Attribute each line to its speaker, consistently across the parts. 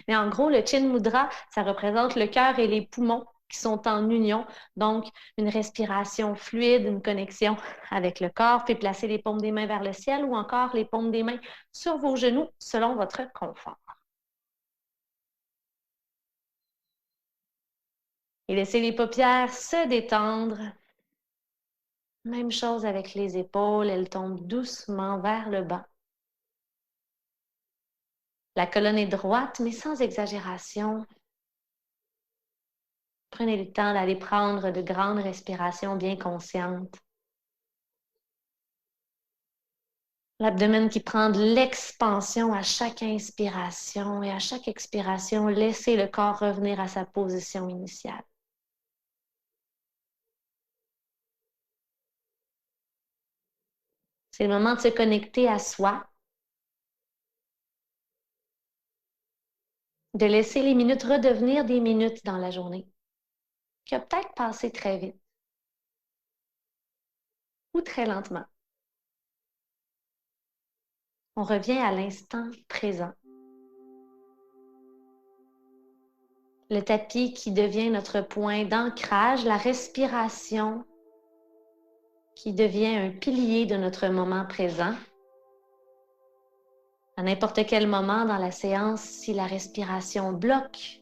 Speaker 1: Mais en gros, le Chin Mudra, ça représente le cœur et les poumons qui sont en union. Donc, une respiration fluide, une connexion avec le corps. Puis placer les paumes des mains vers le ciel ou encore les paumes des mains sur vos genoux selon votre confort. Et laissez les paupières se détendre. Même chose avec les épaules, elles tombent doucement vers le bas. La colonne est droite, mais sans exagération. Prenez le temps d'aller prendre de grandes respirations bien conscientes. L'abdomen qui prend de l'expansion à chaque inspiration et à chaque expiration, laissez le corps revenir à sa position initiale. C'est le moment de se connecter à soi, de laisser les minutes redevenir des minutes dans la journée, qui a peut-être passé très vite ou très lentement. On revient à l'instant présent. Le tapis qui devient notre point d'ancrage, la respiration qui devient un pilier de notre moment présent. À n'importe quel moment dans la séance, si la respiration bloque,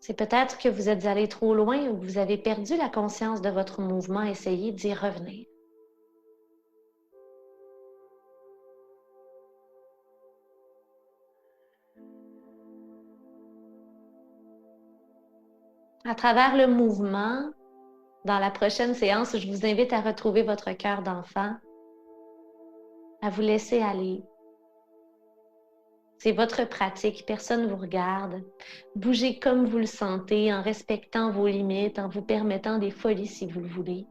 Speaker 1: c'est peut-être que vous êtes allé trop loin ou que vous avez perdu la conscience de votre mouvement. Essayez d'y revenir. À travers le mouvement, dans la prochaine séance, je vous invite à retrouver votre cœur d'enfant, à vous laisser aller. C'est votre pratique, personne ne vous regarde. Bougez comme vous le sentez, en respectant vos limites, en vous permettant des folies si vous le voulez.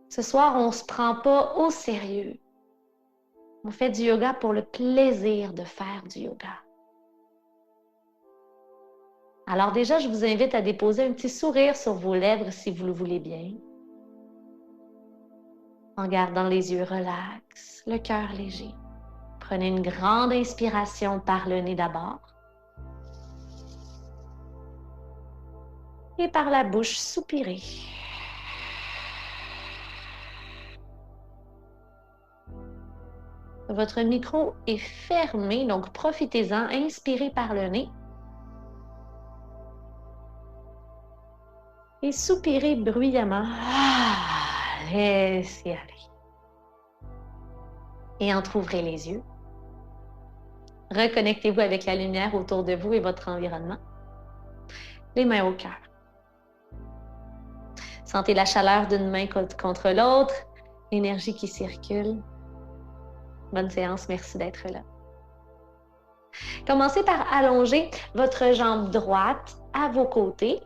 Speaker 1: Ce soir, on ne se prend pas au sérieux. On fait du yoga pour le plaisir de faire du yoga. Alors déjà, je vous invite à déposer un petit sourire sur vos lèvres si vous le voulez bien. En gardant les yeux relax, le cœur léger. Prenez une grande inspiration par le nez d'abord. Et par la bouche, soupirez. Votre micro est fermé, donc profitez-en. Inspirez par le nez. Et soupirez bruyamment. Laissez aller. Et entrouvrez les yeux. Reconnectez-vous avec la lumière autour de vous et votre environnement. Les mains au cœur. Sentez la chaleur d'une main contre l'autre, l'énergie qui circule. Bonne séance, merci d'être là. Commencez par allonger votre jambe droite à vos côtés.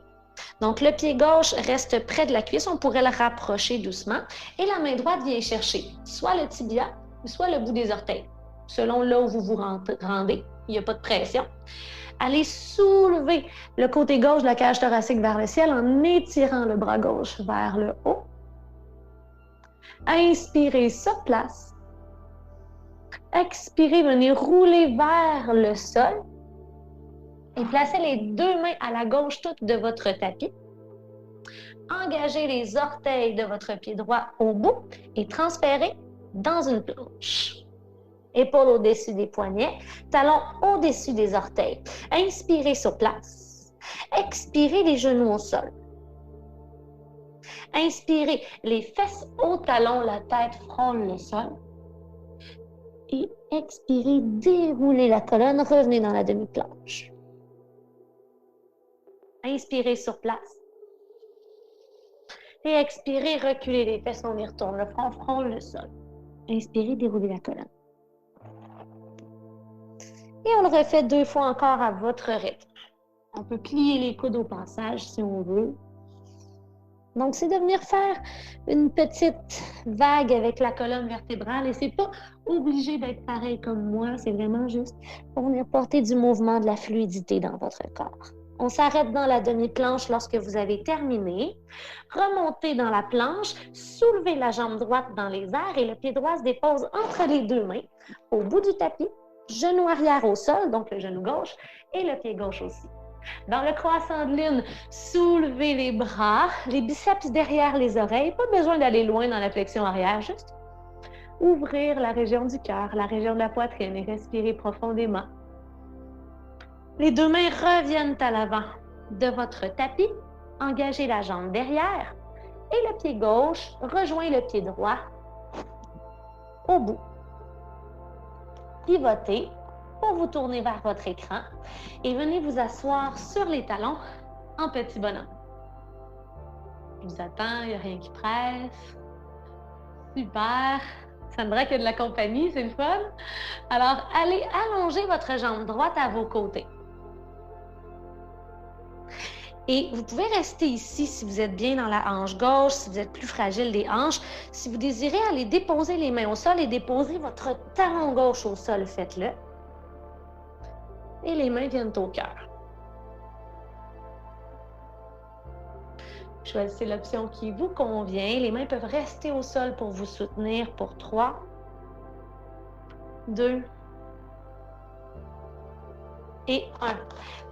Speaker 1: Donc, le pied gauche reste près de la cuisse, on pourrait le rapprocher doucement. Et la main droite vient chercher soit le tibia, soit le bout des orteils. Selon là où vous vous rendez, il n'y a pas de pression. Allez soulever le côté gauche de la cage thoracique vers le ciel en étirant le bras gauche vers le haut. Inspirez sur place. Expirez, venez rouler vers le sol. Et placez les deux mains à la gauche toutes de votre tapis. Engagez les orteils de votre pied droit au bout et transférez dans une planche. Épaules au-dessus des poignets, talons au-dessus des orteils. Inspirez sur place. Expirez les genoux au sol. Inspirez les fesses au talon, la tête frôle le sol. Et expirez, déroulez la colonne, revenez dans la demi-planche. Inspirez sur place. Et expirez, reculez les fesses, on y retourne. Le front frôle le sol. Inspirez, déroulez la colonne. Et on le refait 2 fois encore à votre rythme. On peut plier les coudes au passage si on veut. Donc, c'est de venir faire une petite vague avec la colonne vertébrale. Et c'est pas obligé d'être pareil comme moi. C'est vraiment juste pour venir porter du mouvement, de la fluidité dans votre corps. On s'arrête dans la demi-planche lorsque vous avez terminé. Remontez dans la planche, soulevez la jambe droite dans les airs et le pied droit se dépose entre les deux mains au bout du tapis, genou arrière au sol, donc le genou gauche, et le pied gauche aussi. Dans le croissant de lune, soulevez les bras, les biceps derrière les oreilles. Pas besoin d'aller loin dans la flexion arrière, juste ouvrir la région du cœur, la région de la poitrine et respirer profondément. Les deux mains reviennent à l'avant de votre tapis. Engagez la jambe derrière et le pied gauche rejoint le pied droit au bout. Pivotez pour vous tourner vers votre écran et venez vous asseoir sur les talons en petit bonhomme. Je vous attends, il n'y a rien qui presse. Super! Ça me dirait qu'il y a de la compagnie, c'est le fun. Alors, allez allonger votre jambe droite à vos côtés. Et vous pouvez rester ici si vous êtes bien dans la hanche gauche, si vous êtes plus fragile des hanches. Si vous désirez aller déposer les mains au sol et déposer votre talon gauche au sol, faites-le. Et les mains viennent au cœur. Choisissez l'option qui vous convient. Les mains peuvent rester au sol pour vous soutenir pour 3, 2 et 1.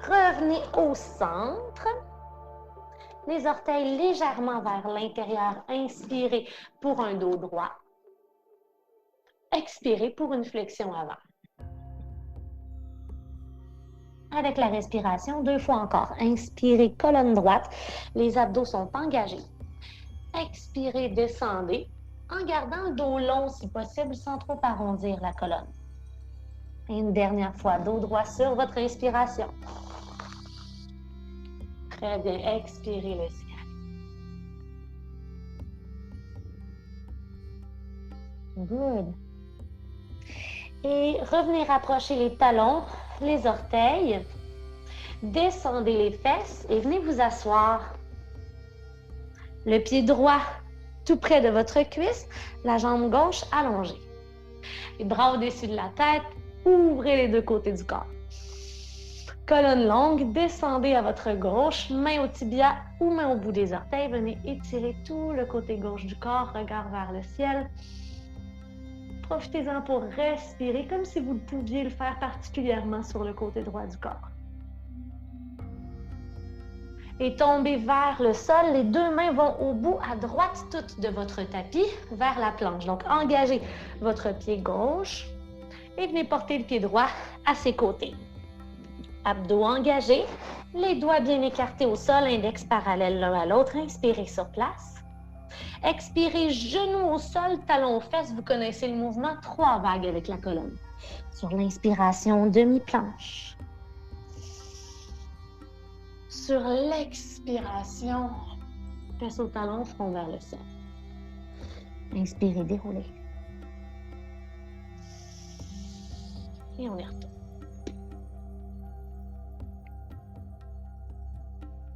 Speaker 1: Revenez au centre. Les orteils légèrement vers l'intérieur. Inspirez pour un dos droit. Expirez pour une flexion avant. Avec la respiration, 2 fois encore. Inspirez, colonne droite. Les abdos sont engagés. Expirez, descendez, en gardant le dos long si possible, sans trop arrondir la colonne. Et une dernière fois, dos droit sur votre inspiration. Très bien, expirez le ciel. Good. Et revenez rapprocher les talons, les orteils. Descendez les fesses et venez vous asseoir. Le pied droit tout près de votre cuisse, la jambe gauche allongée. Les bras au-dessus de la tête, ouvrez les deux côtés du corps. Colonne longue, descendez à votre gauche, main au tibia ou main au bout des orteils. Venez étirer tout le côté gauche du corps, regard vers le ciel. Profitez-en pour respirer comme si vous pouviez le faire particulièrement sur le côté droit du corps. Et tombez vers le sol. Les deux mains vont au bout à droite toute de votre tapis vers la planche. Donc, engagez votre pied gauche et venez porter le pied droit à ses côtés. Abdos engagés, les doigts bien écartés au sol, index parallèle l'un à l'autre. Inspirez sur place. Expirez, genoux au sol, talons aux fesses. Vous connaissez le mouvement, 3 vagues avec la colonne. Sur l'inspiration, demi-planche. Sur l'expiration, fesses au talon, front vers le sol. Inspirez, déroulez. Et on y retourne.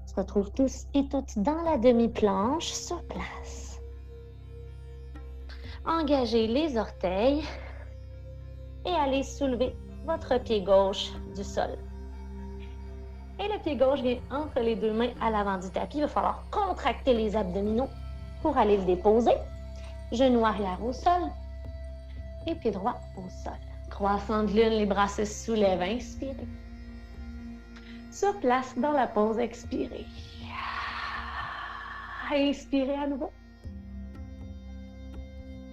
Speaker 1: On se retrouve tous et toutes dans la demi-planche, sur place. Engagez les orteils et allez soulever votre pied gauche du sol. Et le pied gauche vient entre les deux mains à l'avant du tapis. Il va falloir contracter les abdominaux pour aller le déposer. Genou arrière au sol et pied droit au sol. Croissant de lune, les bras se soulèvent. Inspirez. Sur place, dans la pause, expirez. Inspirez à nouveau.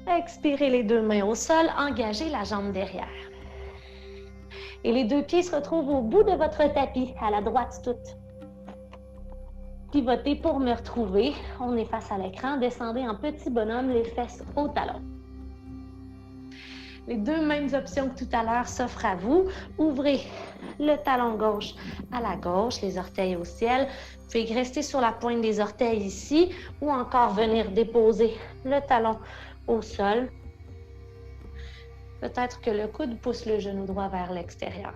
Speaker 1: Expirez les deux mains au sol. Engagez la jambe derrière. Et les deux pieds se retrouvent au bout de votre tapis, à la droite toute. Pivotez pour me retrouver. On est face à l'écran. Descendez en petit bonhomme, les fesses au talon. Les deux mêmes options que tout à l'heure s'offrent à vous. Ouvrez le talon gauche à la gauche, les orteils au ciel. Vous pouvez rester sur la pointe des orteils ici ou encore venir déposer le talon au sol. Peut-être que le coude pousse le genou droit vers l'extérieur.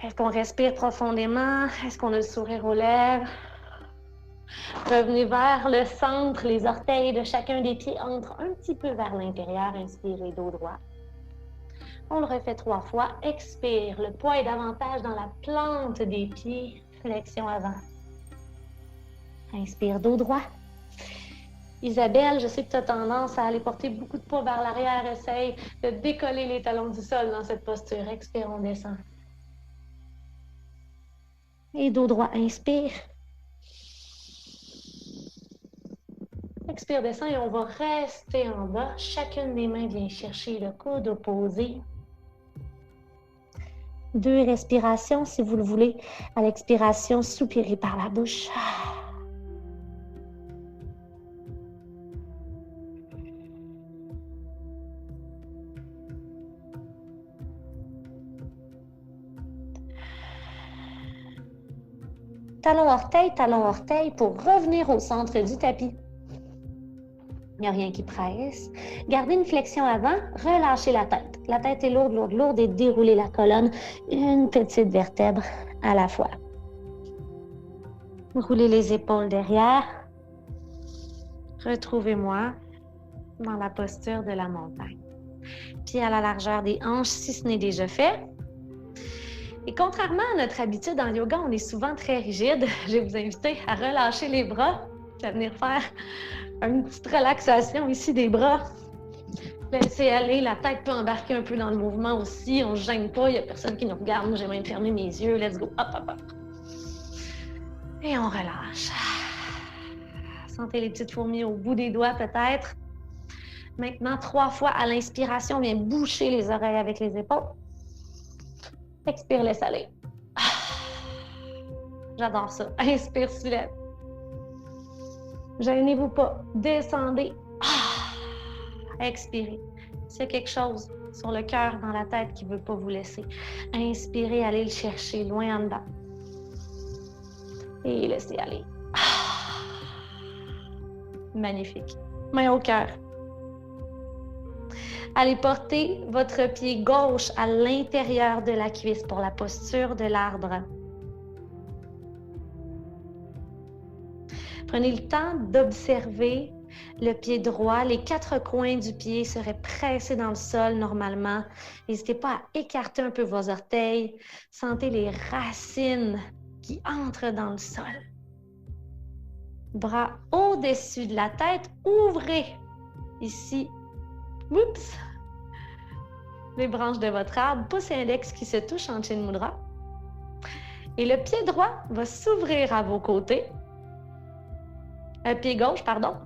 Speaker 1: Est-ce qu'on respire profondément? Est-ce qu'on a le sourire aux lèvres? Revenez vers le centre. Les orteils de chacun des pieds entrent un petit peu vers l'intérieur. Inspirez, dos droit. On le refait 3 fois. Expire. Le poids est davantage dans la plante des pieds. Flexion avant. Inspire, dos droit. Isabelle, je sais que tu as tendance à aller porter beaucoup de poids vers l'arrière. Essaye de décoller les talons du sol dans cette posture. Expire, on descend. Et dos droit, inspire. Expire, descend et on va rester en bas. Chacune des mains vient chercher le coude opposé. 2 respirations, si vous le voulez. À l'expiration, soupirez par la bouche. Talon orteil pour revenir au centre du tapis. Il n'y a rien qui presse. Gardez une flexion avant, relâchez la tête. La tête est lourde et déroulez la colonne, une petite vertèbre à la fois. Roulez les épaules derrière. Retrouvez-moi dans la posture de la montagne. Pieds à la largeur des hanches si ce n'est déjà fait. Et contrairement à notre habitude en yoga, on est souvent très rigide. Je vais vous inviter à relâcher les bras, à venir faire une petite relaxation ici des bras. Laissez aller, la tête peut embarquer un peu dans le mouvement aussi. On ne se gêne pas, il n'y a personne qui nous regarde. Moi, j'ai même fermé mes yeux. Let's go. Hop, hop, hop. Et on relâche. Sentez les petites fourmis au bout des doigts peut-être. Maintenant, 3 fois à l'inspiration, on vient boucher les oreilles avec les épaules. Expire, laisse aller. J'adore ça. Inspire, soulève. Gênez-vous pas. Descendez. Expirez. S'il y a quelque chose sur le cœur, dans la tête qui ne veut pas vous laisser, inspirez, allez le chercher loin en dedans. Et laissez aller. Magnifique. Main au cœur. Allez porter votre pied gauche à l'intérieur de la cuisse pour la posture de l'arbre. Prenez le temps d'observer le pied droit. Les 4 coins du pied seraient pressés dans le sol normalement. N'hésitez pas à écarter un peu vos orteils. Sentez les racines qui entrent dans le sol. Bras au-dessus de la tête. Ouvrez ici. Oups! Les branches de votre arbre. Pouce et index qui se touchent en Chin Mudra. Et le pied droit va s'ouvrir à vos côtés. Pied gauche, pardon.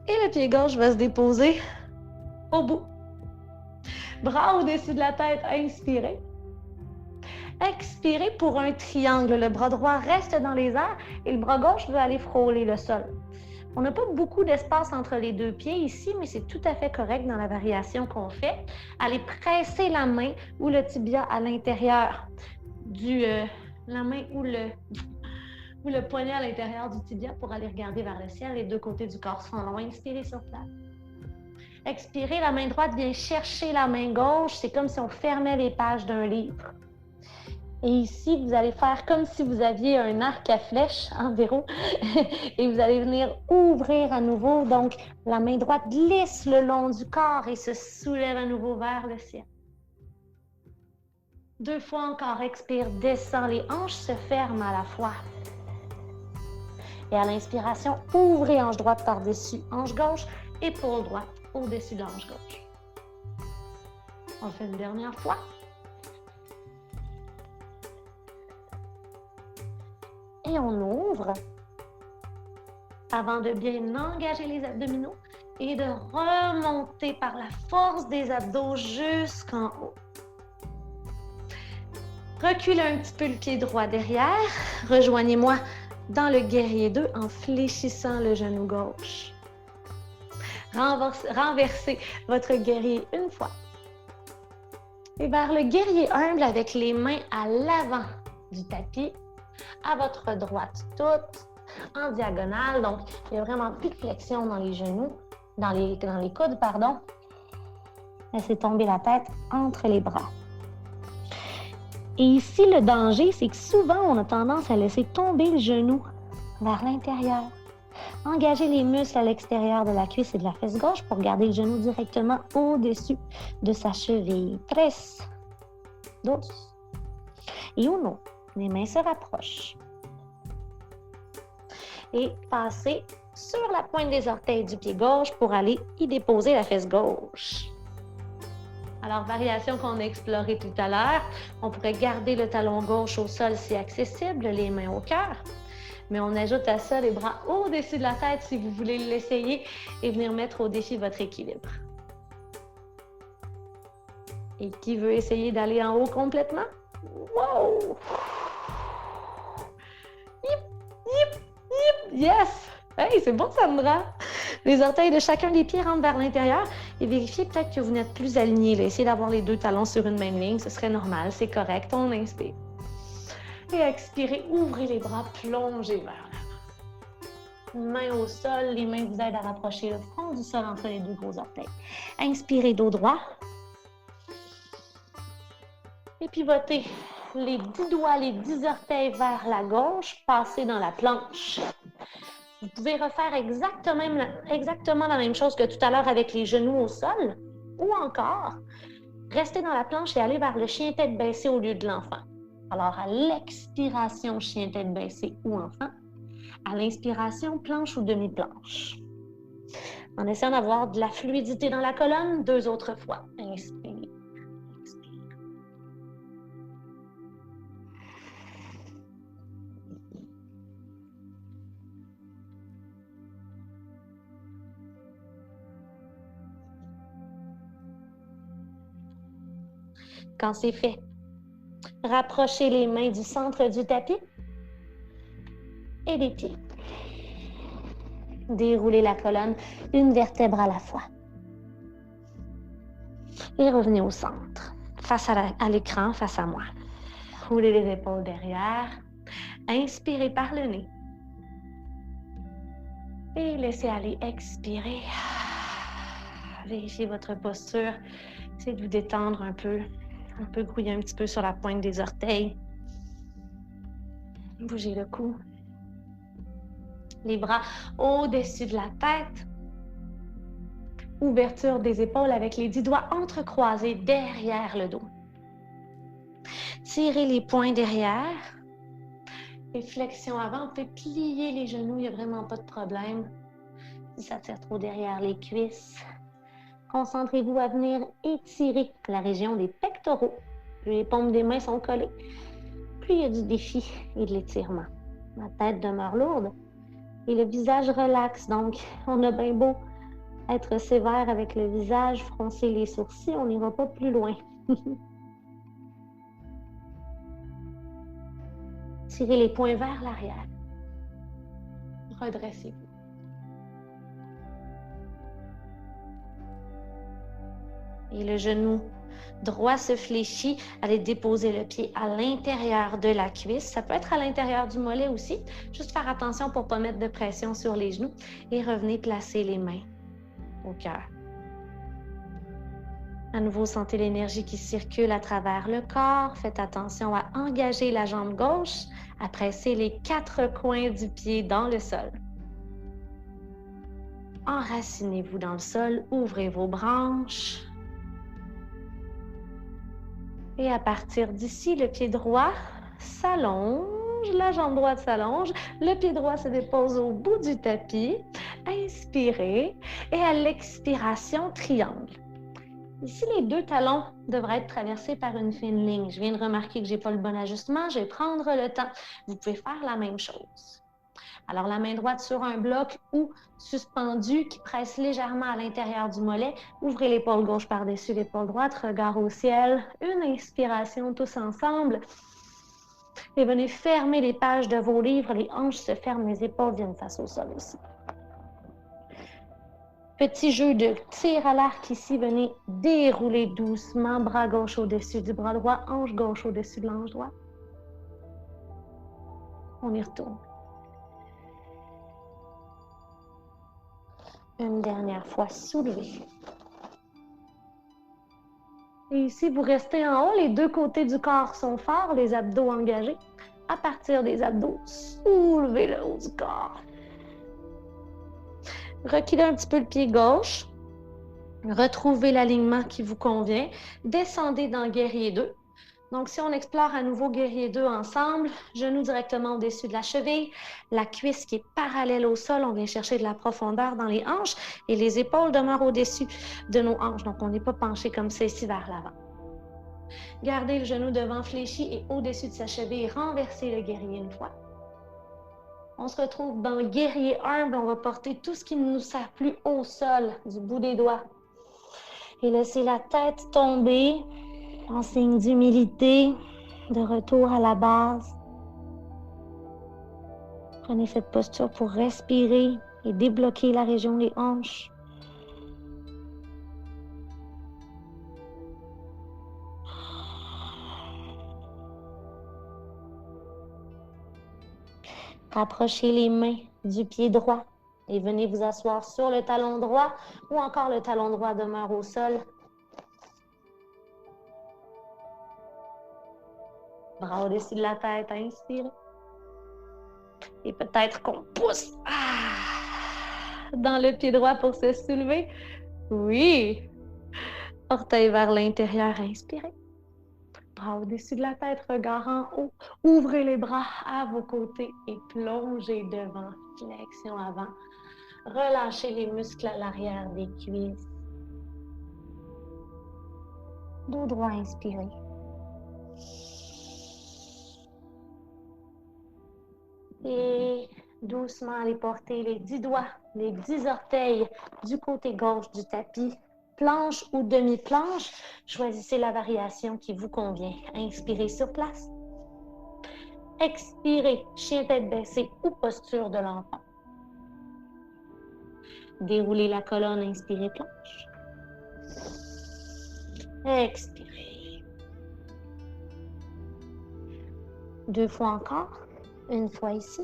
Speaker 1: Et le pied gauche va se déposer au bout. Bras au-dessus de la tête, inspirez. Expirez pour un triangle. Le bras droit reste dans les airs et le bras gauche veut aller frôler le sol. On n'a pas beaucoup d'espace entre les 2 pieds ici, mais c'est tout à fait correct dans la variation qu'on fait. Allez presser la main ou le tibia à l'intérieur la main ou le poignet à l'intérieur du tibia pour aller regarder vers le ciel. Les 2 côtés du corps sont longs. Inspirez sur place. Expirez, la main droite vient chercher la main gauche. C'est comme si on fermait les pages d'un livre. Et ici, vous allez faire comme si vous aviez un arc à flèche en verrou et vous allez venir ouvrir à nouveau. Donc, la main droite glisse le long du corps et se soulève à nouveau vers le ciel. 2 fois encore, expire, descend, les hanches se ferment à la fois. Et à l'inspiration, ouvrez hanche droite par-dessus hanche gauche, épaule droite au-dessus de hanche gauche. On le fait une dernière fois. Et on ouvre avant de bien engager les abdominaux et de remonter par la force des abdos jusqu'en haut. Reculez un petit peu le pied droit derrière. Rejoignez-moi dans le guerrier 2 en fléchissant le genou gauche. Renversez votre guerrier une fois. Et vers le guerrier humble avec les mains à l'avant du tapis, à votre droite toute, en diagonale. Donc, il n'y a vraiment plus de flexion dans les genoux, dans les coudes, pardon. Laissez tomber la tête entre les bras. Et ici, le danger, c'est que souvent, on a tendance à laisser tomber le genou vers l'intérieur. Engagez les muscles à l'extérieur de la cuisse et de la fesse gauche pour garder le genou directement au-dessus de sa cheville. 3, 2 et 1. Les mains se rapprochent. Et passez sur la pointe des orteils du pied gauche pour aller y déposer la fesse gauche. Alors, variation qu'on a explorée tout à l'heure, on pourrait garder le talon gauche au sol si accessible, les mains au cœur. Mais on ajoute à ça les bras au-dessus de la tête si vous voulez l'essayer et venir mettre au défi votre équilibre. Et qui veut essayer d'aller en haut complètement? Wow! Yip, yip, yip, yes! Hey, c'est bon, Sandra! Les orteils de chacun des pieds rentrent vers l'intérieur et vérifiez peut-être que vous n'êtes plus alignés. Essayez d'avoir les deux talons sur une même ligne, ce serait normal, c'est correct. On inspire. Et expirez, ouvrez les bras, plongez vers l'avant. Main au sol, les mains vous aident à rapprocher le front du sol entre les deux gros orteils. Inspirez dos droit. Et pivotez les 10 doigts, les 10 orteils vers la gauche, passez dans la planche. Vous pouvez refaire exactement la même chose que tout à l'heure avec les genoux au sol, ou encore, rester dans la planche et aller vers le chien tête baissée au lieu de l'enfant. Alors, à l'expiration, chien tête baissée ou enfant. À l'inspiration, planche ou demi-planche. En essayant d'avoir de la fluidité dans la colonne, 2 autres fois. Inspire. Quand c'est fait, rapprochez les mains du centre du tapis et des pieds. Déroulez la colonne, une vertèbre à la fois. Et revenez au centre, face à l'écran, face à moi. Roulez les épaules derrière. Inspirez par le nez. Et laissez aller, expirer. Vérifiez votre posture. Essayez de vous détendre un peu grouiller un petit peu sur la pointe des orteils. Bougez le cou. Les bras au-dessus de la tête. Ouverture des épaules avec les 10 doigts entrecroisés derrière le dos. Tirez les poings derrière. Et flexion avant. Vous pouvez plier les genoux, il n'y a vraiment pas de problème. Si ça tire trop derrière les cuisses. Concentrez-vous à venir étirer la région des pectoraux. Plus les paumes des mains sont collées, plus il y a du défi et de l'étirement. La tête demeure lourde et le visage relaxe. Donc, on a bien beau être sévère avec le visage, froncer les sourcils, on n'ira pas plus loin. Tirez les poings vers l'arrière. Redressez-vous. Et le genou droit se fléchit. Allez déposer le pied à l'intérieur de la cuisse. Ça peut être à l'intérieur du mollet aussi. Juste faire attention pour ne pas mettre de pression sur les genoux. Et revenez placer les mains au cœur. À nouveau, sentez l'énergie qui circule à travers le corps. Faites attention à engager la jambe gauche, à presser les 4 coins du pied dans le sol. Enracinez-vous dans le sol. Ouvrez vos branches. Et à partir d'ici, le pied droit s'allonge, la jambe droite s'allonge, le pied droit se dépose au bout du tapis. Inspirez et à l'expiration, triangle. Ici, les 2 talons devraient être traversés par une fine ligne. Je viens de remarquer que je n'ai pas le bon ajustement. Je vais prendre le temps. Vous pouvez faire la même chose. Alors, la main droite sur un bloc ou suspendue qui presse légèrement à l'intérieur du mollet. Ouvrez l'épaule gauche par-dessus l'épaule droite, regard au ciel. Une inspiration tous ensemble. Et venez fermer les pages de vos livres. Les hanches se ferment, les épaules viennent face au sol aussi. Petit jeu de tir à l'arc ici. Venez dérouler doucement. Bras gauche au-dessus du bras droit, hanche gauche au-dessus de l'hanche droite. On y retourne. Une dernière fois, soulevez. Et ici, vous restez en haut. Les 2 côtés du corps sont forts, les abdos engagés. À partir des abdos, soulevez le haut du corps. Reculez un petit peu le pied gauche. Retrouvez l'alignement qui vous convient. Descendez dans guerrier 2. Donc, si on explore à nouveau guerrier 2 ensemble, genou directement au-dessus de la cheville, la cuisse qui est parallèle au sol, on vient chercher de la profondeur dans les hanches et les épaules demeurent au-dessus de nos hanches. Donc, on n'est pas penché comme ça ici vers l'avant. Gardez le genou devant fléchi et au-dessus de sa cheville, renversez le guerrier une fois. On se retrouve dans le guerrier humble, on va porter tout ce qui ne nous sert plus au sol, du bout des doigts. Et laissez la tête tomber en signe d'humilité, de retour à la base. Prenez cette posture pour respirer et débloquer la région des hanches. Rapprochez les mains du pied droit et venez vous asseoir sur le talon droit ou encore le talon droit demeure au sol. Bras au-dessus de la tête, inspirez. Et peut-être qu'on pousse dans le pied droit pour se soulever. Oui. Orteil vers l'intérieur, inspirez. Bras au-dessus de la tête, regard en haut. Ouvrez les bras à vos côtés et plongez devant, flexion avant. Relâchez les muscles à l'arrière des cuisses. Dos droit, inspirez. Et doucement, allez porter les 10 doigts, les 10 orteils du côté gauche du tapis. Planche ou demi-planche, choisissez la variation qui vous convient. Inspirez sur place. Expirez, chien tête baissée ou posture de l'enfant. Déroulez la colonne, inspirez planche. Expirez. 2 fois encore. Une fois ici.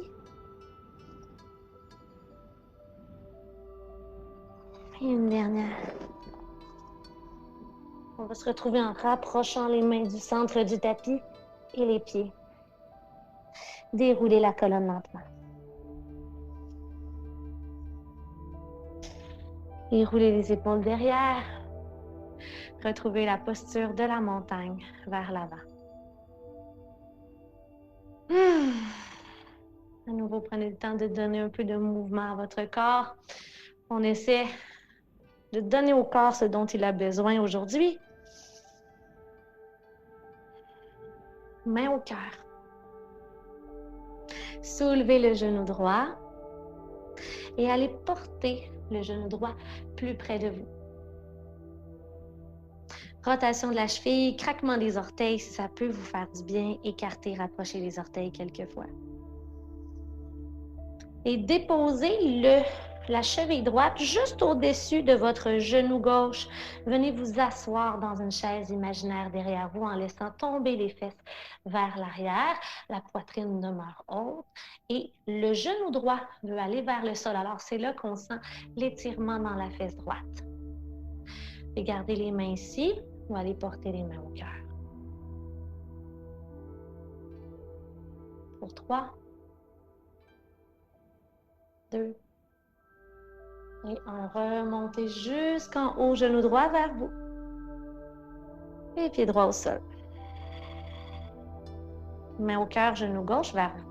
Speaker 1: Et une dernière. On va se retrouver en rapprochant les mains du centre du tapis et les pieds. Déroulez la colonne lentement. Déroulez les épaules derrière. Retrouvez la posture de la montagne vers l'avant. À nouveau, prenez le temps de donner un peu de mouvement à votre corps. On essaie de donner au corps ce dont il a besoin aujourd'hui. Main au cœur. Soulevez le genou droit et allez porter le genou droit plus près de vous. Rotation de la cheville, craquement des orteils si ça peut vous faire du bien. Écartez, rapprochez les orteils quelquefois. Et déposez la cheville droite juste au-dessus de votre genou gauche. Venez vous asseoir dans une chaise imaginaire derrière vous en laissant tomber les fesses vers l'arrière. La poitrine demeure haute et le genou droit veut aller vers le sol. Alors, c'est là qu'on sent l'étirement dans la fesse droite. Et gardez les mains ici ou allez porter les mains au cœur. Pour 3, 2, et on remonte jusqu'en haut, genou droit vers vous. Et pied droit au sol. Main au cœur, genou gauche vers vous.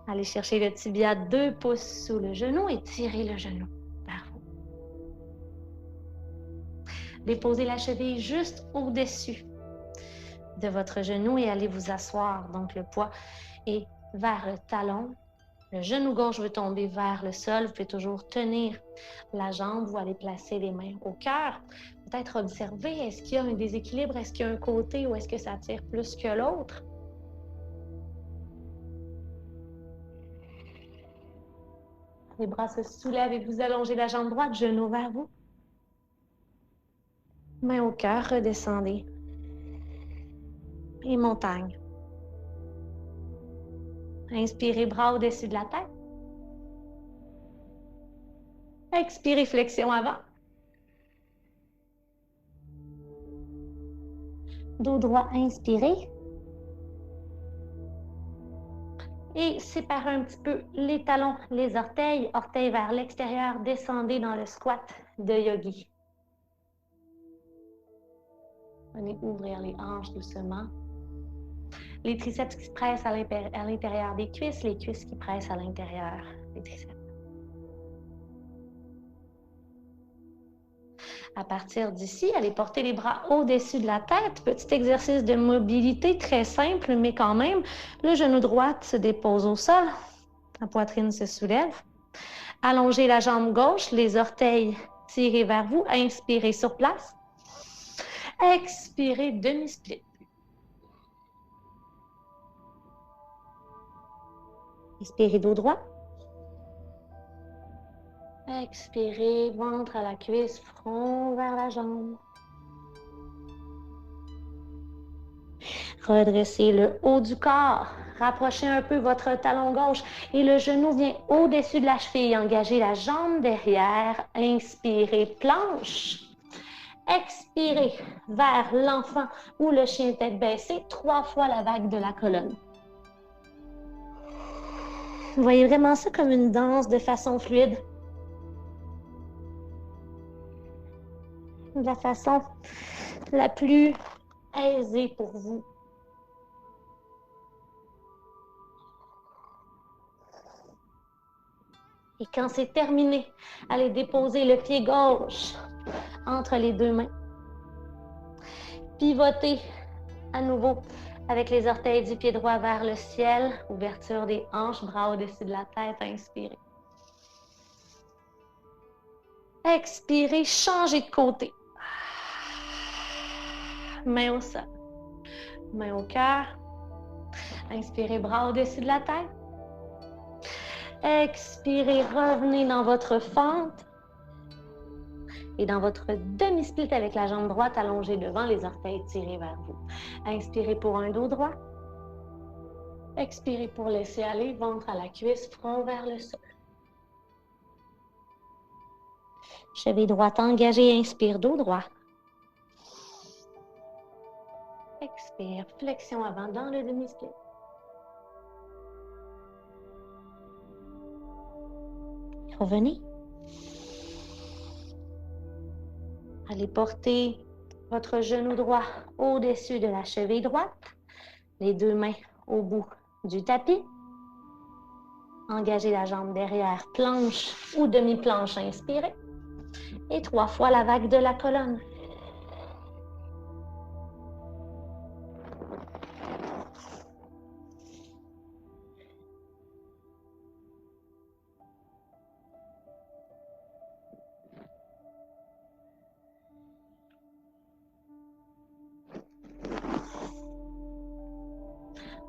Speaker 1: Allez chercher le tibia 2 pouces sous le genou et tirez le genou vers vous. Déposez la cheville juste au-dessus de votre genou et allez vous asseoir. Donc le poids est vers le talon. Le genou gauche veut tomber vers le sol. Vous pouvez toujours tenir la jambe ou aller placer les mains au cœur. Peut-être observer, est-ce qu'il y a un déséquilibre? Est-ce qu'il y a un côté ou est-ce que ça tire plus que l'autre? Les bras se soulèvent et vous allongez la jambe droite, genou vers vous. Main au cœur, redescendez. Et montagne. Inspirez, bras au-dessus de la tête. Expirez, flexion avant. Dos droit, inspirez. Et séparez un petit peu les talons, les orteils, orteils vers l'extérieur, descendez dans le squat de yogi. Venez ouvrir les hanches doucement. Les triceps qui se pressent à l'intérieur des cuisses, les cuisses qui pressent à l'intérieur des triceps. À partir d'ici, allez porter les bras au-dessus de la tête. Petit exercice de mobilité très simple, mais quand même, le genou droit se dépose au sol. La poitrine se soulève. Allongez la jambe gauche, les orteils tirés vers vous. Inspirez sur place. Expirez, demi-split. Inspirez dos droit. Expirez, ventre à la cuisse, front vers la jambe. Redressez le haut du corps. Rapprochez un peu votre talon gauche et le genou vient au-dessus de la cheville. Engagez la jambe derrière. Inspirez, planche. Expirez vers l'enfant ou le chien tête baissée. 3 fois la vague de la colonne. Vous voyez vraiment ça comme une danse de façon fluide. De la façon la plus aisée pour vous. Et quand c'est terminé, allez déposer le pied gauche entre les deux mains. Pivotez à nouveau avec les orteils du pied droit vers le ciel. Ouverture des hanches, bras au-dessus de la tête. Inspirez. Expirez, changez de côté. Main au sol. Main au cœur. Inspirez, bras au-dessus de la tête. Expirez, revenez dans votre fente. Et dans votre demi-split avec la jambe droite allongée devant, les orteils tirés vers vous. Inspirez pour un dos droit. Expirez pour laisser aller, ventre à la cuisse, front vers le sol. Cheville droite engagée, inspire, dos droit. Expire, flexion avant dans le demi-split. Revenez. Allez porter votre genou droit au-dessus de la cheville droite. Les deux mains au bout du tapis. Engagez la jambe derrière, planche ou demi-planche, inspirez. Et 3 fois la vague de la colonne.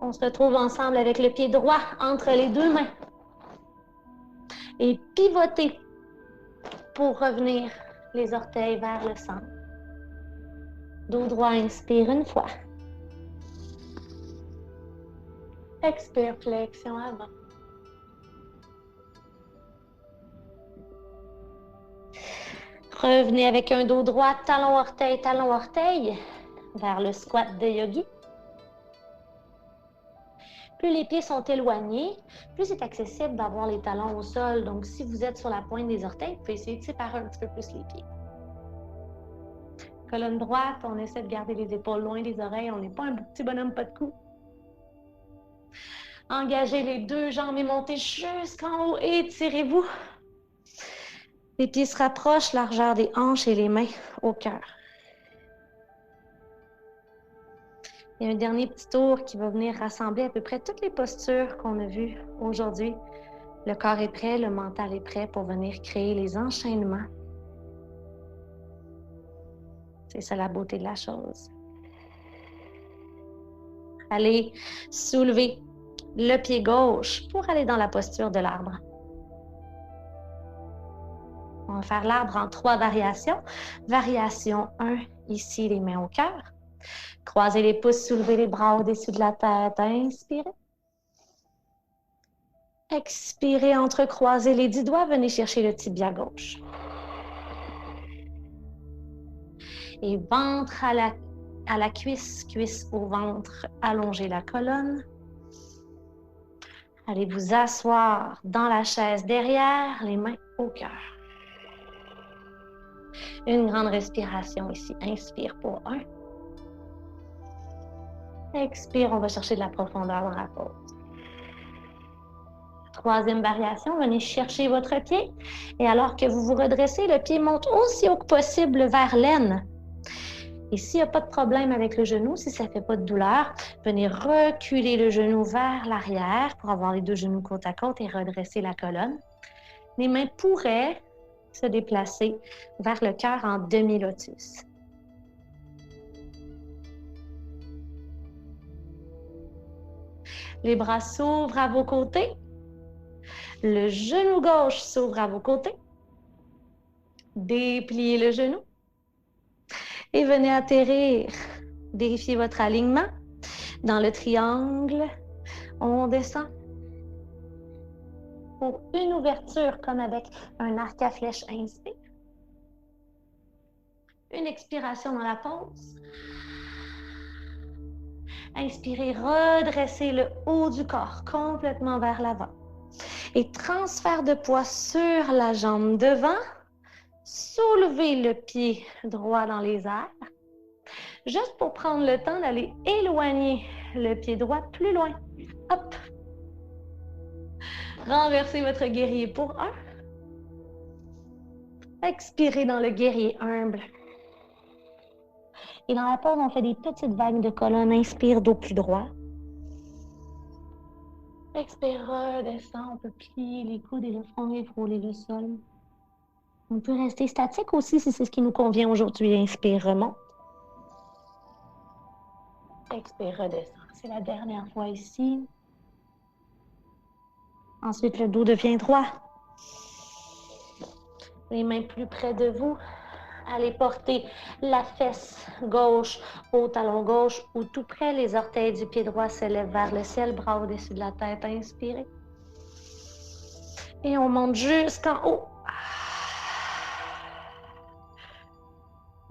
Speaker 1: On se retrouve ensemble avec le pied droit entre les deux mains. Et pivotez pour revenir les orteils vers le centre. Dos droit, inspire une fois. Expire, flexion avant. Revenez avec un dos droit, talon orteil, vers le squat de yogi. Plus les pieds sont éloignés, plus c'est accessible d'avoir les talons au sol. Donc, si vous êtes sur la pointe des orteils, vous pouvez essayer de séparer un petit peu plus les pieds. Colonne droite, on essaie de garder les épaules loin des oreilles. On n'est pas un petit bonhomme pas de cou. Engagez les deux jambes et montez jusqu'en haut. Étirez-vous. Les pieds se rapprochent, largeur des hanches et les mains au cœur. Il y a un dernier petit tour qui va venir rassembler à peu près toutes les postures qu'on a vues aujourd'hui. Le corps est prêt, le mental est prêt pour venir créer les enchaînements. C'est ça la beauté de la chose. Allez soulever le pied gauche pour aller dans la posture de l'arbre. On va faire l'arbre en 3 variations. Variation 1, ici les mains au cœur. Croisez les pouces, soulevez les bras au-dessus de la tête. Inspirez. Expirez, entrecroisez les 10 doigts. Venez chercher le tibia gauche. Et ventre à la cuisse, cuisse au ventre. Allongez la colonne. Allez vous asseoir dans la chaise derrière, les mains au cœur. Une grande respiration ici. Inspire pour 1. Expire, on va chercher de la profondeur dans la pause. Troisième variation, venez chercher votre pied. Et alors que vous vous redressez, le pied monte aussi haut que possible vers l'aine. Et s'il n'y a pas de problème avec le genou, si ça ne fait pas de douleur, venez reculer le genou vers l'arrière pour avoir les deux genoux côte à côte et redresser la colonne. Les mains pourraient se déplacer vers le cœur en demi-lotus. Les bras s'ouvrent à vos côtés. Le genou gauche s'ouvre à vos côtés. Dépliez le genou. Et venez atterrir. Vérifiez votre alignement. Dans le triangle, on descend. Pour une ouverture, comme avec un arc à flèche, inspire. Une expiration dans la pause. Inspirez, redressez le haut du corps complètement vers l'avant. Et transfert de poids sur la jambe devant. Soulevez le pied droit dans les airs. Juste pour prendre le temps d'aller éloigner le pied droit plus loin. Hop! Renversez votre guerrier pour 1. Expirez dans le guerrier humble. Et dans la pause, on fait des petites vagues de colonne. Inspire, dos plus droit. Expire, redescend. On peut plier les coudes et le front et frôler le sol. On peut rester statique aussi si c'est ce qui nous convient aujourd'hui. Inspire, remonte. Expire, redescend. C'est la dernière fois ici. Ensuite, le dos devient droit. Les mains plus près de vous. Allez porter la fesse gauche au talon gauche ou tout près. Les orteils du pied droit se lèvent vers le ciel, bras au-dessus de la tête. Inspirez. Et on monte jusqu'en haut.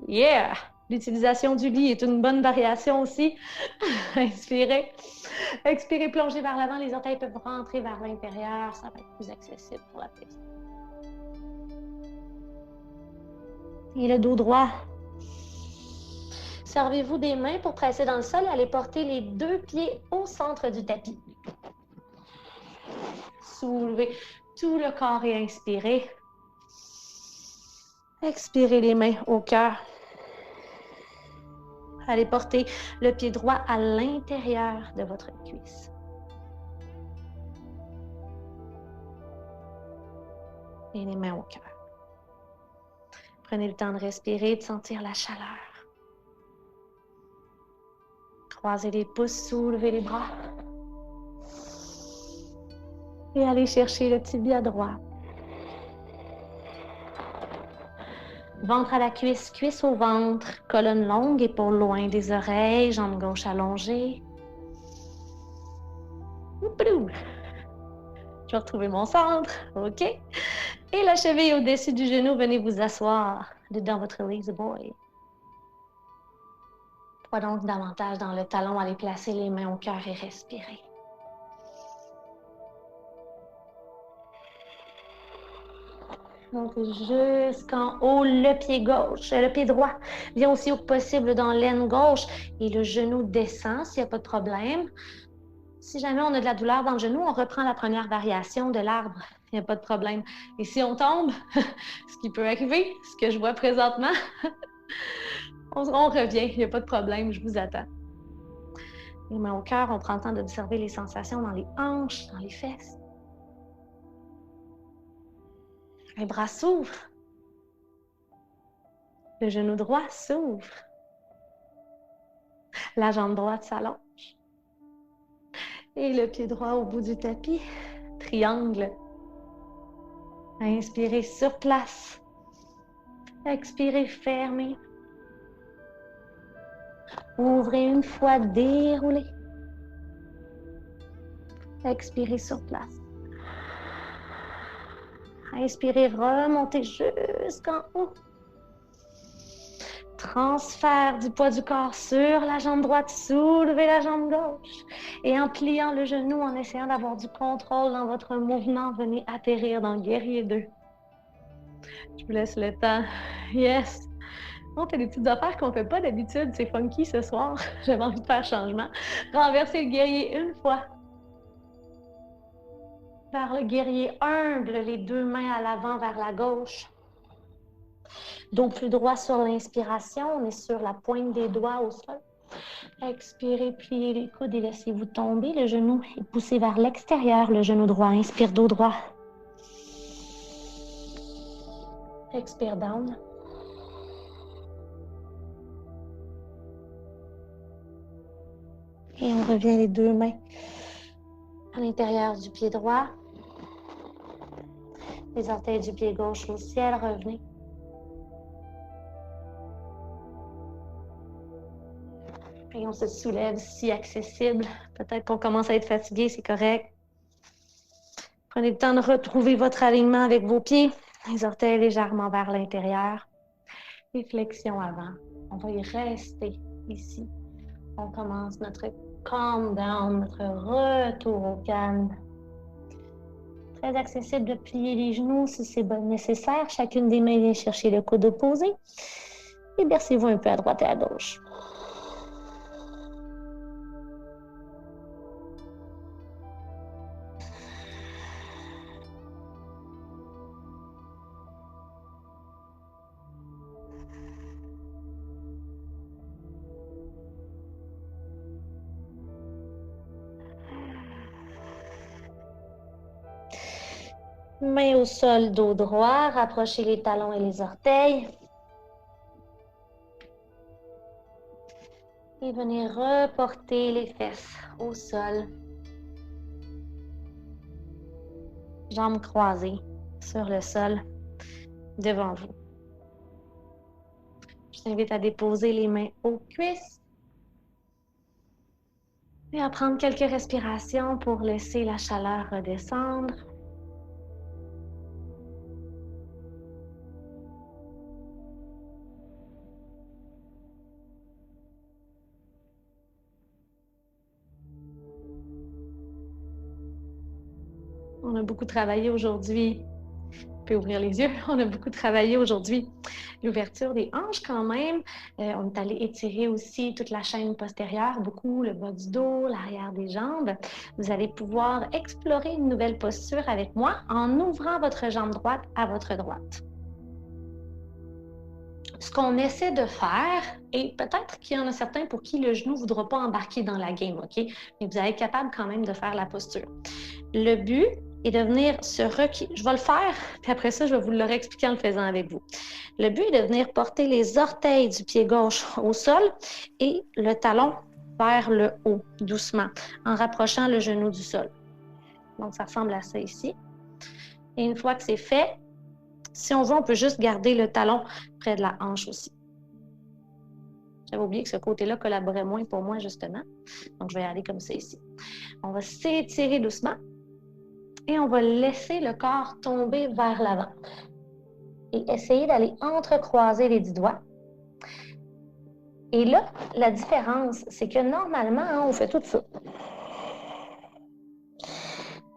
Speaker 1: Yeah! L'utilisation du lit est une bonne variation aussi. Inspirez. Expirez, plongez vers l'avant. Les orteils peuvent rentrer vers l'intérieur. Ça va être plus accessible pour la piste. Et le dos droit. Servez-vous des mains pour presser dans le sol et allez porter les deux pieds au centre du tapis. Soulevez tout le corps et inspirez. Expirez les mains au cœur. Allez porter le pied droit à l'intérieur de votre cuisse. Et les mains au cœur. Prenez le temps de respirer, de sentir la chaleur. Croisez les pouces, soulevez les bras. Et allez chercher le tibia droit. Ventre à la cuisse, cuisse au ventre, colonne longue, épaules loin des oreilles, jambe gauche allongée. Ouplou. Je vais retrouver mon centre, OK? Et la cheville au-dessus du genou, venez vous asseoir dans votre lazy boy. Poids donc davantage dans le talon, allez placer les mains au cœur et respirer. Donc, jusqu'en haut, le pied gauche, le pied droit vient aussi haut que possible dans l'aine gauche et le genou descend s'il n'y a pas de problème. Si jamais on a de la douleur dans le genou, on reprend la première variation de l'arbre. Il n'y a pas de problème. Et si on tombe, ce qui peut arriver, ce que je vois présentement, on revient. Il n'y a pas de problème, je vous attends. Les mains au cœur, on prend le temps d'observer les sensations dans les hanches, dans les fesses. Les bras s'ouvrent. Le genou droit s'ouvre. La jambe droite s'allonge. Et le pied droit au bout du tapis. Triangle. Inspirez sur place. Expirez, fermez. Ouvrez une fois, déroulez. Expirez sur place. Inspirez, remontez jusqu'en haut. Transfert du poids du corps sur la jambe droite, soulevez la jambe gauche. Et en pliant le genou, en essayant d'avoir du contrôle dans votre mouvement, venez atterrir dans Guerrier 2. Je vous laisse le temps. Yes! On fait des petites affaires qu'on ne fait pas d'habitude. C'est funky ce soir. J'avais envie de faire changement. Renversez le guerrier une fois. Vers le guerrier humble, les deux mains à l'avant vers la gauche. Dos plus droit sur l'inspiration. On est sur la pointe des doigts au sol. Expirez, pliez les coudes et laissez-vous tomber. Le genou est poussé vers l'extérieur. Le genou droit. Inspire, dos droit. Expire, down. Et on revient les deux mains à l'intérieur du pied droit. Les orteils du pied gauche au ciel, revenez. Et on se soulève si accessible. Peut-être qu'on commence à être fatigué, c'est correct. Prenez le temps de retrouver votre alignement avec vos pieds. Les orteils légèrement vers l'intérieur. Les flexions avant. On va y rester ici. On commence notre calm down, notre retour au calme. Très accessible de plier les genoux si c'est nécessaire. Chacune des mains vient chercher le coude opposé. Et bercez-vous un peu à droite et à gauche. Main au sol, dos droit, rapprochez les talons et les orteils. Et venez reporter les fesses au sol. Jambes croisées sur le sol devant vous. Je t'invite à déposer les mains aux cuisses. Et à prendre quelques respirations pour laisser la chaleur redescendre. On a beaucoup travaillé aujourd'hui. Vous pouvez ouvrir les yeux. On a beaucoup travaillé aujourd'hui. L'ouverture des hanches quand même. On est allé étirer aussi toute la chaîne postérieure, beaucoup le bas du dos, l'arrière des jambes. Vous allez pouvoir explorer une nouvelle posture avec moi en ouvrant votre jambe droite à votre droite. Ce qu'on essaie de faire, et peut-être qu'il y en a certains pour qui le genou ne voudra pas embarquer dans la game, OK? Mais vous allez être capable quand même de faire la posture. Le but est de venir se reculer. Je vais le faire, puis après ça, je vais vous le réexpliquer en le faisant avec vous. Le but est de venir porter les orteils du pied gauche au sol et le talon vers le haut, doucement, en rapprochant le genou du sol. Donc, ça ressemble à ça ici. Et une fois que c'est fait, si on veut, on peut juste garder le talon près de la hanche aussi. J'avais oublié que ce côté-là collaborait moins pour moi, justement. Donc, je vais y aller comme ça ici. On va s'étirer doucement et on va laisser le corps tomber vers l'avant. Et essayer d'aller entrecroiser les 10 doigts. Et là, la différence, c'est que normalement, on fait tout ça.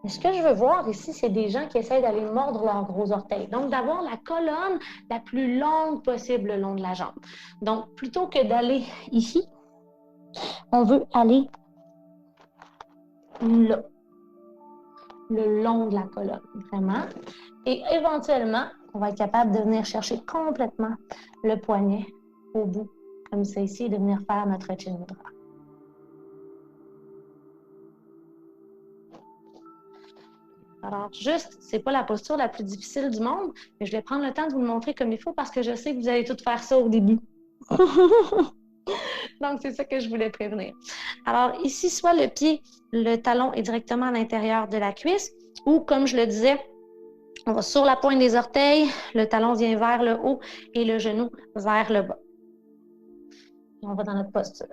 Speaker 1: Mais ce que je veux voir ici, c'est des gens qui essaient d'aller mordre leurs gros orteils. Donc, d'avoir la colonne la plus longue possible le long de la jambe. Donc, plutôt que d'aller ici, on veut aller là, le long de la colonne, vraiment. Et éventuellement, on va être capable de venir chercher complètement le poignet au bout, comme ça ici, et de venir faire notre chin mudra. Alors, juste, c'est pas la posture la plus difficile du monde, mais je vais prendre le temps de vous le montrer comme il faut parce que je sais que vous allez tout faire ça au début. Donc, c'est ça que je voulais prévenir. Alors, ici, soit le pied, le talon est directement à l'intérieur de la cuisse, ou comme je le disais, on va sur la pointe des orteils, le talon vient vers le haut et le genou vers le bas. Et on va dans notre posture.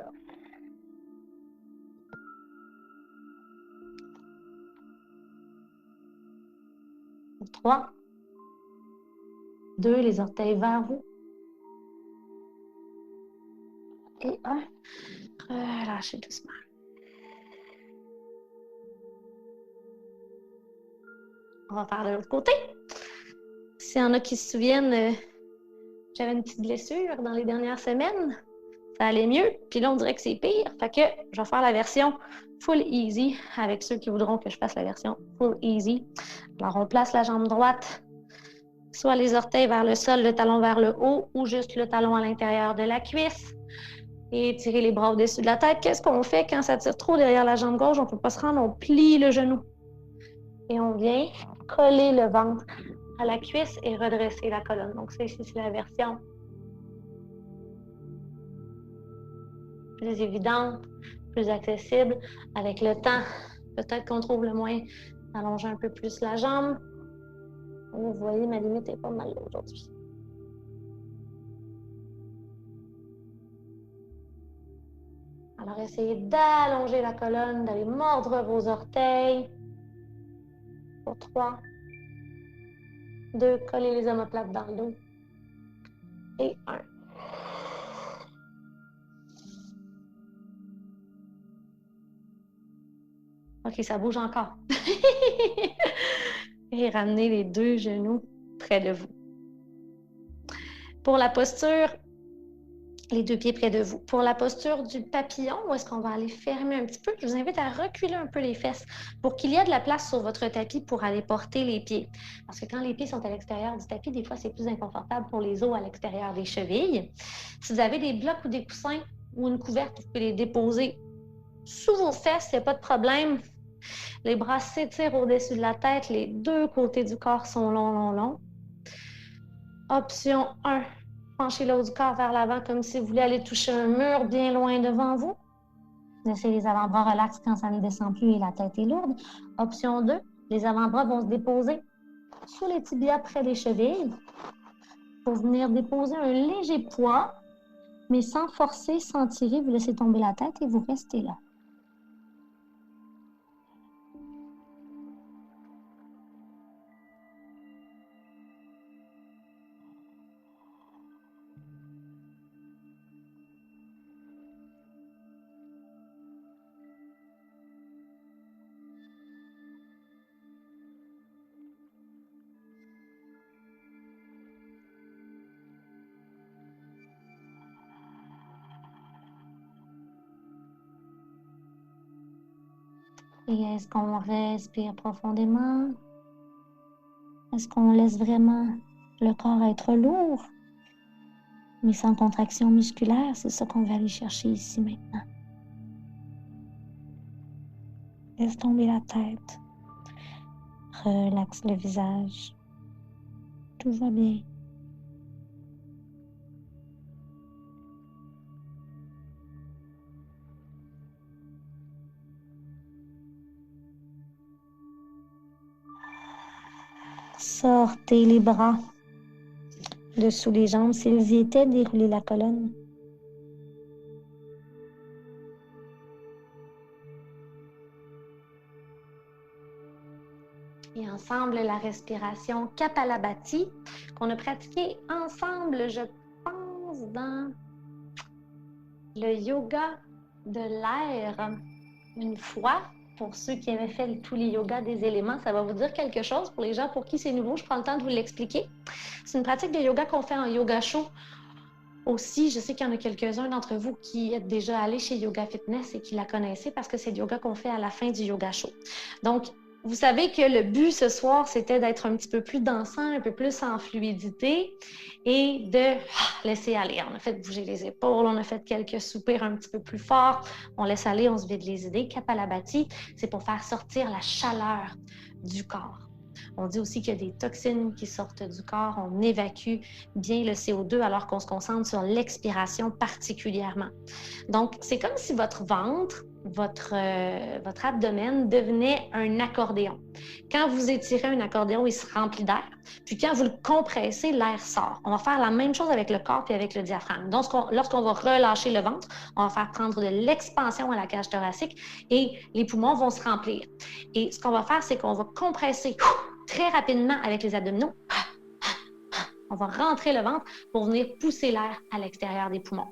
Speaker 1: 3, 2, les orteils vers vous. Et un. Relâchez doucement. On va faire de l'autre côté. S'il y en a qui se souviennent, j'avais une petite blessure dans les dernières semaines. Ça allait mieux. Puis là, on dirait que c'est pire. Fait que je vais faire la version full easy avec ceux qui voudront que je fasse la version full easy. Alors, on place la jambe droite, soit les orteils vers le sol, le talon vers le haut, ou juste le talon à l'intérieur de la cuisse. Et tirer les bras au-dessus de la tête. Qu'est-ce qu'on fait quand ça tire trop derrière la jambe gauche? On ne peut pas se rendre, on plie le genou. Et on vient coller le ventre à la cuisse et redresser la colonne. Donc, ça ici, c'est la version plus évidente, plus accessible. Avec le temps, peut-être qu'on trouve le moyen d'allonger un peu plus la jambe. Vous voyez, ma limite est pas mal là aujourd'hui. Alors, essayez d'allonger la colonne, d'aller mordre vos orteils. Pour 3, 2, collez les omoplates dans le dos. Et 1. OK, ça bouge encore. Et ramenez les deux genoux près de vous. Pour la posture, les deux pieds près de vous. Pour la posture du papillon, où est-ce qu'on va aller fermer un petit peu, je vous invite à reculer un peu les fesses pour qu'il y ait de la place sur votre tapis pour aller porter les pieds. Parce que quand les pieds sont à l'extérieur du tapis, des fois, c'est plus inconfortable pour les os à l'extérieur des chevilles. Si vous avez des blocs ou des coussins ou une couverte, vous pouvez les déposer sous vos fesses, il n'y a pas de problème. Les bras s'étirent au-dessus de la tête, les deux côtés du corps sont longs, longs, longs. Option 1. Penchez le haut du corps vers l'avant comme si vous vouliez aller toucher un mur bien loin devant vous. Laissez les avant-bras relax quand ça ne descend plus et la tête est lourde. Option 2, les avant-bras vont se déposer sous les tibias près des chevilles pour venir déposer un léger poids, mais sans forcer, sans tirer, vous laissez tomber la tête et vous restez là. Et est-ce qu'on respire profondément? Est-ce qu'on laisse vraiment le corps être lourd, mais sans contraction musculaire? C'est ça qu'on va aller chercher ici maintenant. Laisse tomber la tête. Relaxe le visage. Tout va bien. Sortez les bras dessous les jambes s'ils y étaient, déroulez la colonne. Et ensemble, la respiration Kapalabhati qu'on a pratiquée ensemble, je pense, dans le yoga de l'air une fois. Pour ceux qui avaient fait tous les yogas des éléments, ça va vous dire quelque chose. Pour les gens pour qui c'est nouveau, je prends le temps de vous l'expliquer. C'est une pratique de yoga qu'on fait en yoga chaud. Aussi, je sais qu'il y en a quelques-uns d'entre vous qui êtes déjà allés chez Yoga Fitness et qui la connaissez parce que c'est le yoga qu'on fait à la fin du yoga chaud. Donc, vous savez que le but ce soir, c'était d'être un petit peu plus dansant, un peu plus en fluidité et de laisser aller. On a fait bouger les épaules, on a fait quelques soupirs un petit peu plus forts. On laisse aller, on se vide les idées. Kapalabhati, c'est pour faire sortir la chaleur du corps. On dit aussi qu'il y a des toxines qui sortent du corps. On évacue bien le CO2 alors qu'on se concentre sur l'expiration particulièrement. Donc, c'est comme si votre ventre, votre abdomen devenait un accordéon. Quand vous étirez un accordéon, il se remplit d'air. Puis quand vous le compressez, l'air sort. On va faire la même chose avec le corps et avec le diaphragme. Donc, lorsqu'on va relâcher le ventre, on va faire prendre de l'expansion à la cage thoracique et les poumons vont se remplir. Et ce qu'on va faire, c'est qu'on va compresser très rapidement avec les abdominaux On va rentrer le ventre pour venir pousser l'air à l'extérieur des poumons.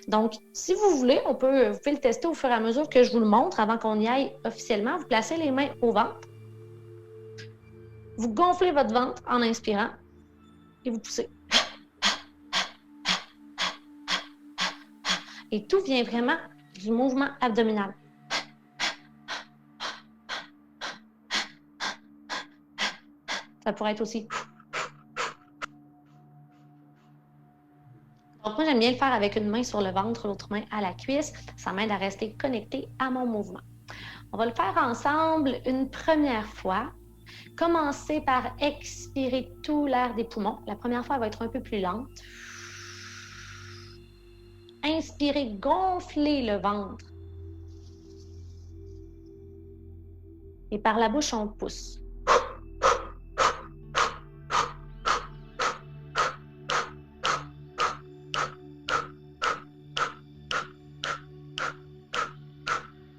Speaker 1: Donc, si vous voulez, vous pouvez le tester au fur et à mesure que je vous le montre avant qu'on y aille officiellement. Vous placez les mains au ventre. Vous gonflez votre ventre en inspirant et vous poussez. Et tout vient vraiment du mouvement abdominal. Ça pourrait être aussi... Donc, moi, j'aime bien le faire avec une main sur le ventre, l'autre main à la cuisse. Ça m'aide à rester connecté à mon mouvement. On va le faire ensemble une première fois. Commencez par expirer tout l'air des poumons. La première fois, elle va être un peu plus lente. Inspirez, gonflez le ventre. Et par la bouche, on pousse.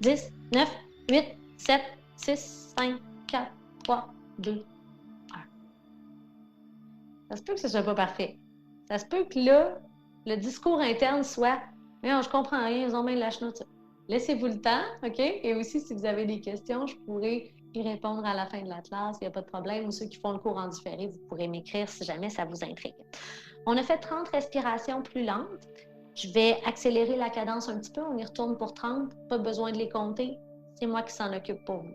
Speaker 1: « 10, 9, 8, 7, 6, 5, 4, 3, 2, 1. » Ça se peut que ce ne soit pas parfait. Ça se peut que là, le discours interne soit « Mais non, je comprends rien, ils ont bien de la chenoute. » Laissez-vous le temps, OK? Et aussi, si vous avez des questions, je pourrais y répondre à la fin de la classe, il n'y a pas de problème. Ou ceux qui font le cours en différé, vous pourrez m'écrire si jamais ça vous intrigue. On a fait 30 respirations plus lentes. Je vais accélérer la cadence un petit peu. On y retourne pour 30. Pas besoin de les compter. C'est moi qui s'en occupe pour vous.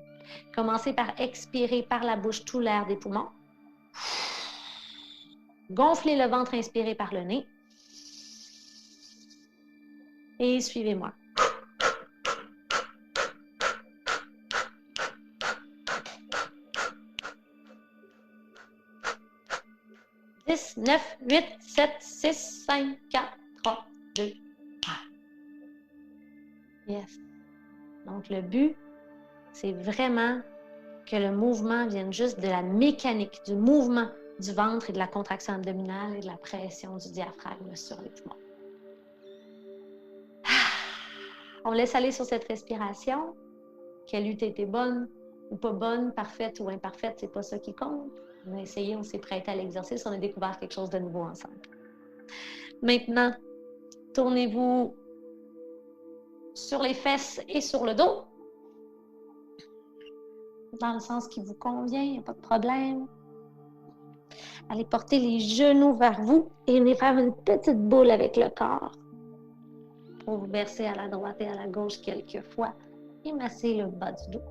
Speaker 1: Commencez par expirer par la bouche tout l'air des poumons. Gonflez le ventre, inspirez par le nez. Et suivez-moi. « 10, 9, 8, 7, 6, 5, 4, 3, 2, 1. » Yes. Donc, le but, c'est vraiment que le mouvement vienne juste de la mécanique, du mouvement du ventre et de la contraction abdominale et de la pression du diaphragme sur les poumons. On laisse aller sur cette respiration. Qu'elle eût été bonne ou pas bonne, parfaite ou imparfaite, c'est pas ça qui compte. On a essayé, on s'est prêté à l'exercice, on a découvert quelque chose de nouveau ensemble. Maintenant, tournez-vous sur les fesses et sur le dos. Dans le sens qui vous convient, il n'y a pas de problème. Allez porter les genoux vers vous et venez faire une petite boule avec le corps. Pour vous bercer à la droite et à la gauche quelques fois et masser le bas du dos.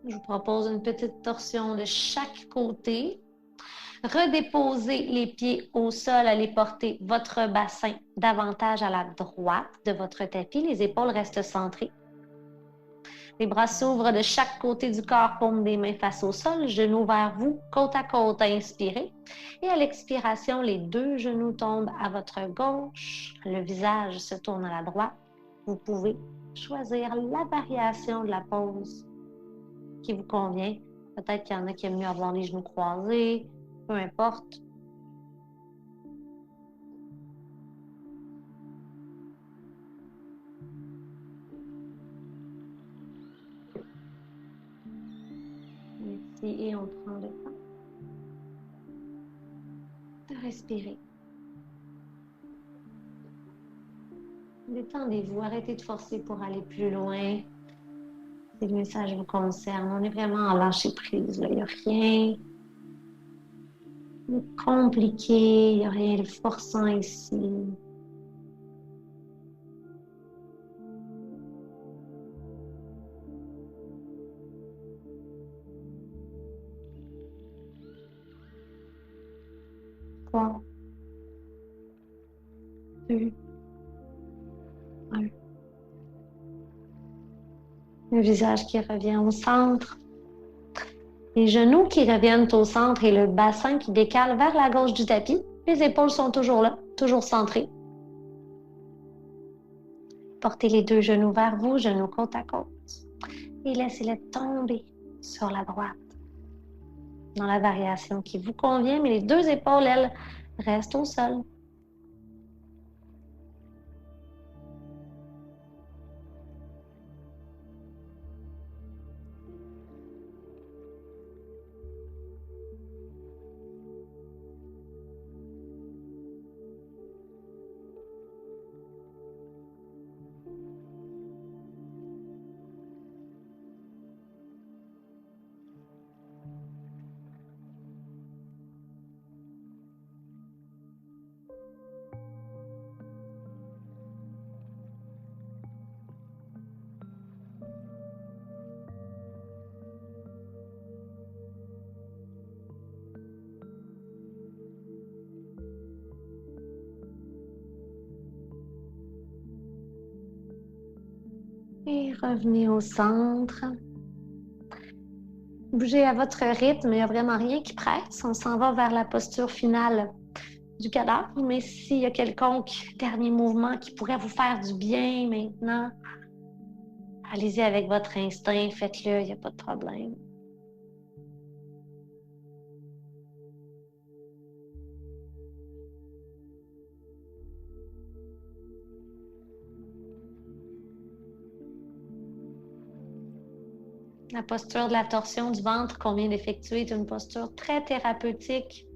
Speaker 1: Je vous propose une petite torsion de chaque côté. Redéposez les pieds au sol, allez porter votre bassin davantage à la droite de votre tapis. Les épaules restent centrées. Les bras s'ouvrent de chaque côté du corps, paume des mains face au sol, genoux vers vous, côte à côte, inspirez. Et à l'expiration, les deux genoux tombent à votre gauche, le visage se tourne à la droite. Vous pouvez choisir la variation de la pose qui vous convient. Peut-être qu'il y en a qui aiment mieux avoir les genoux croisés, peu importe. Merci, et on prend le temps de respirer. Détendez-vous, arrêtez de forcer pour aller plus loin. Si le message vous concerne, on est vraiment en lâcher prise. Il n'y a rien de compliqué, il n'y a rien de forçant ici. Trois, deux, un. Le visage qui revient au centre. Les genoux qui reviennent au centre et le bassin qui décale vers la gauche du tapis. Les épaules sont toujours là, toujours centrées. Portez les deux genoux vers vous, genoux côte à côte. Et laissez-les tomber sur la droite. Dans la variation qui vous convient, mais les deux épaules, elles, restent au sol. Et revenez au centre. Bougez à votre rythme, il n'y a vraiment rien qui presse. On s'en va vers la posture finale du cadavre, mais s'il y a quelconque dernier mouvement qui pourrait vous faire du bien maintenant, allez-y avec votre instinct, faites-le, il n'y a pas de problème. La posture de la torsion du ventre qu'on vient d'effectuer est une posture très thérapeutique.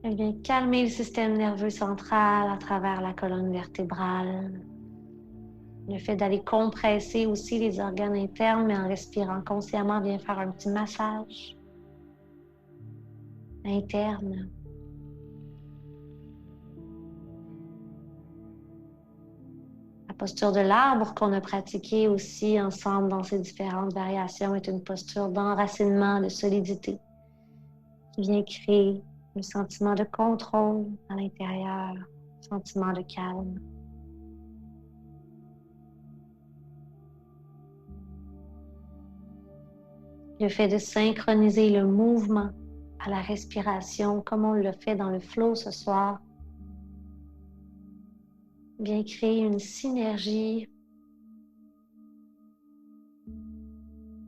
Speaker 1: Elle vient calmer le système nerveux central à travers la colonne vertébrale. Le fait d'aller compresser aussi les organes internes, mais en respirant consciemment, vient faire un petit massage interne. La posture de l'arbre qu'on a pratiquée aussi ensemble dans ces différentes variations est une posture d'enracinement, de solidité, qui vient créer un sentiment de contrôle à l'intérieur, un sentiment de calme. Le fait de synchroniser le mouvement à la respiration, comme on le fait dans le flow ce soir, vient créer une synergie,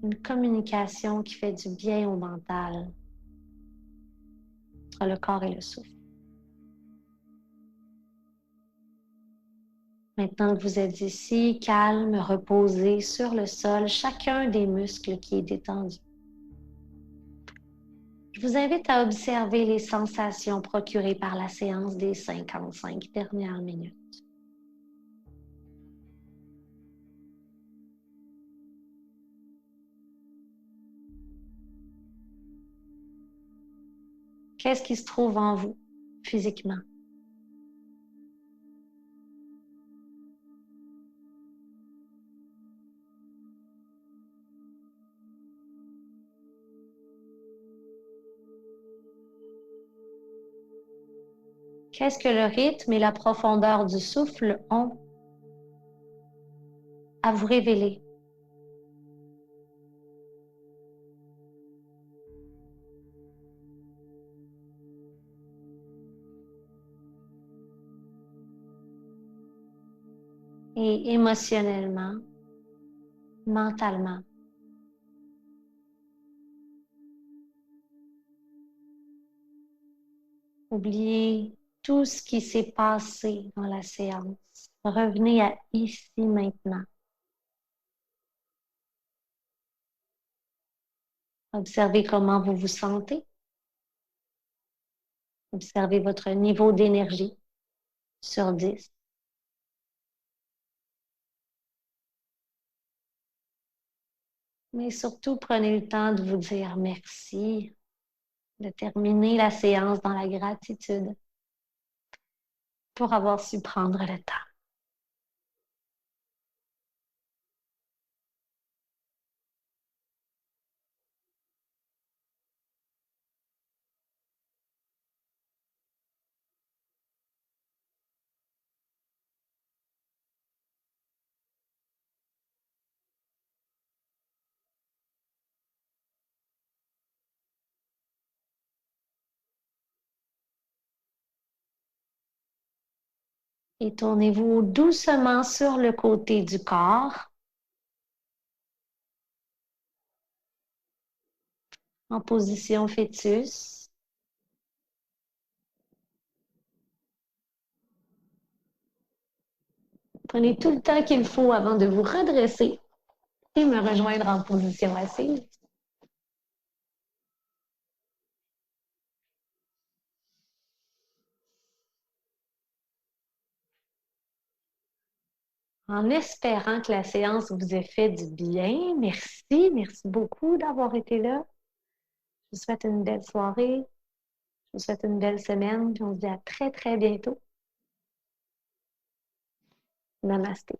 Speaker 1: une communication qui fait du bien au mental entre le corps et le souffle. Maintenant que vous êtes ici, calme, reposé sur le sol, chacun des muscles qui est détendu. Je vous invite à observer les sensations procurées par la séance des 55 dernières minutes. Qu'est-ce qui se trouve en vous physiquement? Qu'est-ce que le rythme et la profondeur du souffle ont à vous révéler? Et émotionnellement, mentalement. Oubliez tout ce qui s'est passé dans la séance. Revenez à ici maintenant. Observez comment vous vous sentez. Observez votre niveau d'énergie sur 10. Mais surtout, prenez le temps de vous dire merci, de terminer la séance dans la gratitude pour avoir su prendre le temps. Et tournez-vous doucement sur le côté du corps en position fœtus. Prenez tout le temps qu'il faut avant de vous redresser et me rejoindre en position assise. En espérant que la séance vous ait fait du bien. Merci, merci beaucoup d'avoir été là. Je vous souhaite une belle soirée. Je vous souhaite une belle semaine. Puis on se dit à très, très bientôt. Namasté.